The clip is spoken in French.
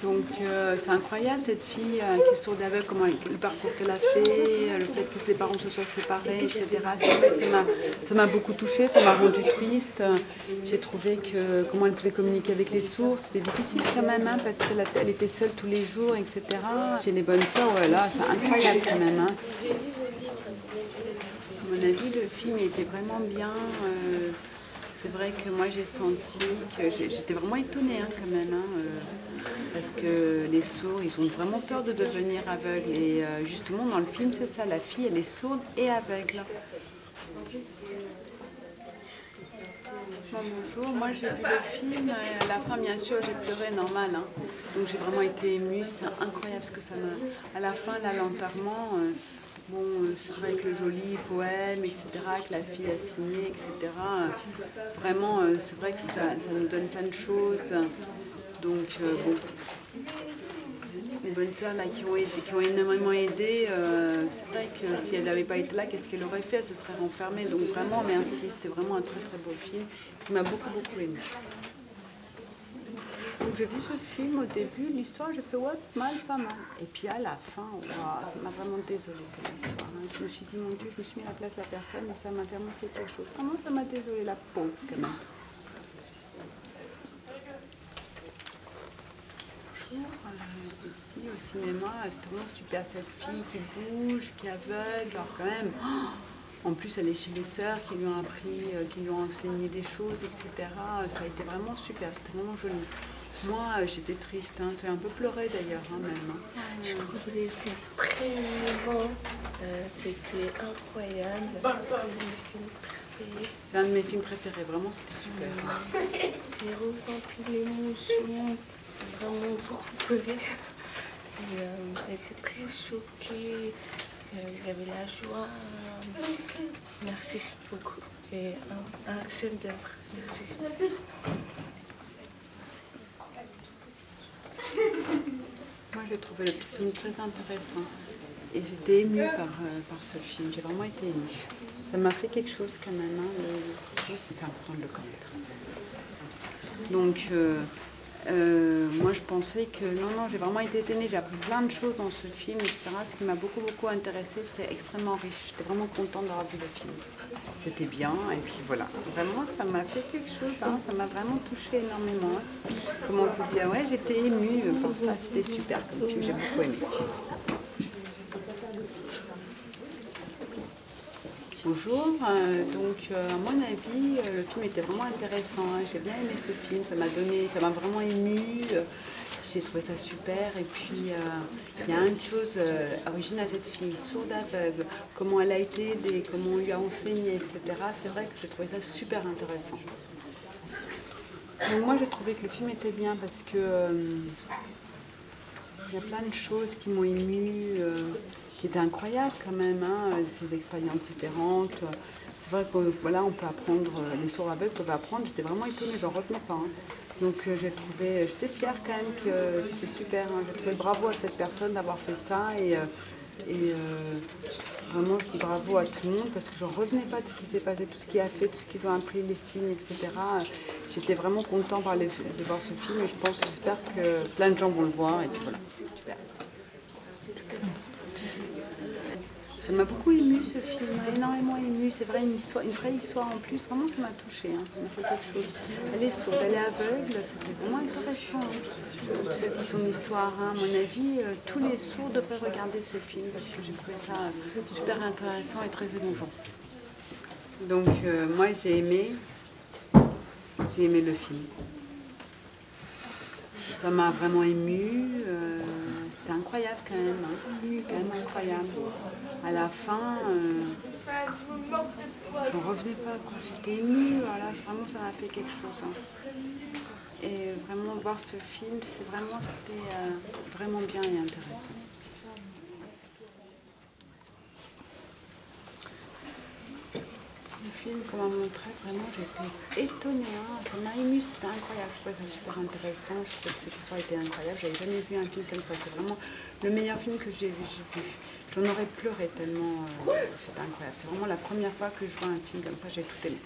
Donc c'est incroyable cette fille qui est sourde aveugle, comment le parcours qu'elle a fait, le fait que les parents se soient séparés, etc. C'est vrai que ça m'a beaucoup touchée, ça m'a rendue triste. J'ai trouvé que comment elle pouvait communiquer avec les sourds, c'était difficile quand même, hein, parce qu'elle était seule tous les jours, etc. J'ai les bonnes sœurs, voilà, c'est incroyable quand même. Hein. À mon avis, le film était vraiment bien. C'est vrai que moi j'ai senti que j'étais vraiment étonnée hein, quand même, hein, parce que les sourds, ils ont vraiment peur de devenir aveugles. Et justement dans le film, c'est ça, la fille, elle est sourde et aveugle. Bonjour, moi j'ai vu le film, à la fin bien sûr j'ai pleuré normal, hein. Donc j'ai vraiment été émue, c'est incroyable ce que ça m'a... À la fin là lentement, bon c'est vrai que le joli poème, etc., que la fille a signé, etc., vraiment c'est vrai que ça nous donne plein de choses, donc bon... Les bonnes sœurs là, qui ont énormément aidé, c'est vrai que si elles n'avaient pas été là, qu'est-ce qu'elle aurait fait? Elle se serait renfermée. Donc vraiment, merci. C'était vraiment un très très beau film qui m'a beaucoup beaucoup aimé. Donc j'ai vu ce film au début, l'histoire, j'ai fait ouais, pas mal. Et puis à la fin, wow, ça m'a vraiment désolée cette histoire. Hein. Je me suis dit, mon Dieu, je me suis mis à la place de la personne et ça m'a vraiment fait quelque chose. Vraiment, ça m'a désolée la peau quand même. Ici au cinéma, c'est vraiment super cette fille qui bouge, qui est aveugle, genre quand même. En plus, elle est chez les sœurs qui lui ont appris, qui lui ont enseigné des choses, etc. Ça a été vraiment super, c'était vraiment joli. Moi, j'étais triste, hein. Tu as un peu pleuré d'ailleurs, hein, même. Hein. Je trouve les films très émouvants, c'était incroyable. C'est un de mes films préférés, vraiment c'était super. J'ai ressenti l'émotion, vraiment beaucoup pleuré. J'étais très choquée, il y avait la joie. Merci beaucoup. C'est un chef d'œuvre. Merci. Moi j'ai trouvé le film très intéressant et j'étais émue par ce film, j'ai vraiment été émue. Ça m'a fait quelque chose quand même, hein, c'est important de le connaître. Donc moi je pensais que non, j'ai vraiment été étonnée, j'ai appris plein de choses dans ce film, etc. Ce qui m'a beaucoup intéressée, c'était extrêmement riche. J'étais vraiment contente d'avoir vu le film. C'était bien et puis voilà. Vraiment ça m'a fait quelque chose, hein, ça m'a vraiment touchée énormément. Hein. Comment on peut dire, ouais j'étais émue, enfin ça c'était super comme film, j'ai beaucoup aimé. Bonjour, donc à mon avis le film était vraiment intéressant, hein. J'ai bien aimé ce film, ça m'a vraiment ému, j'ai trouvé ça super et puis il y a une chose originale à cette fille, sourde aveugle, comment elle a été aidée, comment on lui a enseigné, etc. C'est vrai que j'ai trouvé ça super intéressant. Donc moi j'ai trouvé que le film était bien parce que il y a plein de choses qui m'ont émue, qui étaient incroyables quand même, hein, ces expériences différentes. C'est vrai que voilà, on peut apprendre, les sourds aveugles peuvent apprendre, j'étais vraiment étonnée, j'en retenais pas. Hein. Donc j'étais fière quand même que c'était super. Hein. J'ai trouvé bravo à cette personne d'avoir fait ça et vraiment je dis bravo à tout le monde parce que j'en revenais pas de ce qui s'est passé, tout ce qu'il a fait, tout ce qu'ils ont appris, les signes, etc. J'étais vraiment contente de voir ce film et j'espère que plein de gens vont le voir et puis voilà. Super. Ça m'a beaucoup ému ce film, énormément ému. C'est vrai, une vraie histoire en plus. Vraiment, ça m'a touchée, hein. Ça m'a fait quelque chose. Elle est sourde, elle est aveugle. C'était vraiment intéressant, hein, son histoire. Hein. À mon avis, tous les sourds devraient regarder ce film parce que j'ai trouvé ça super intéressant et très émouvant. Donc, moi, j'ai aimé le film. Ça m'a vraiment ému. C'était incroyable quand même, hein. Quand même incroyable. À la fin, j'en revenais pas, quoi. J'étais émue, voilà, vraiment ça m'a fait quelque chose. Hein. Et vraiment voir ce film, c'était vraiment bien et intéressant. Le film qu'on m'a montré, vraiment j'étais étonnée, hein. Ça m'a émue, c'était incroyable, je trouvais ça super intéressant, je trouvais que cette histoire était incroyable, j'avais jamais vu un film comme ça, c'est vraiment le meilleur film que j'ai vu. J'en aurais pleuré tellement, c'était incroyable, c'est vraiment la première fois que je vois un film comme ça, j'ai tout aimé.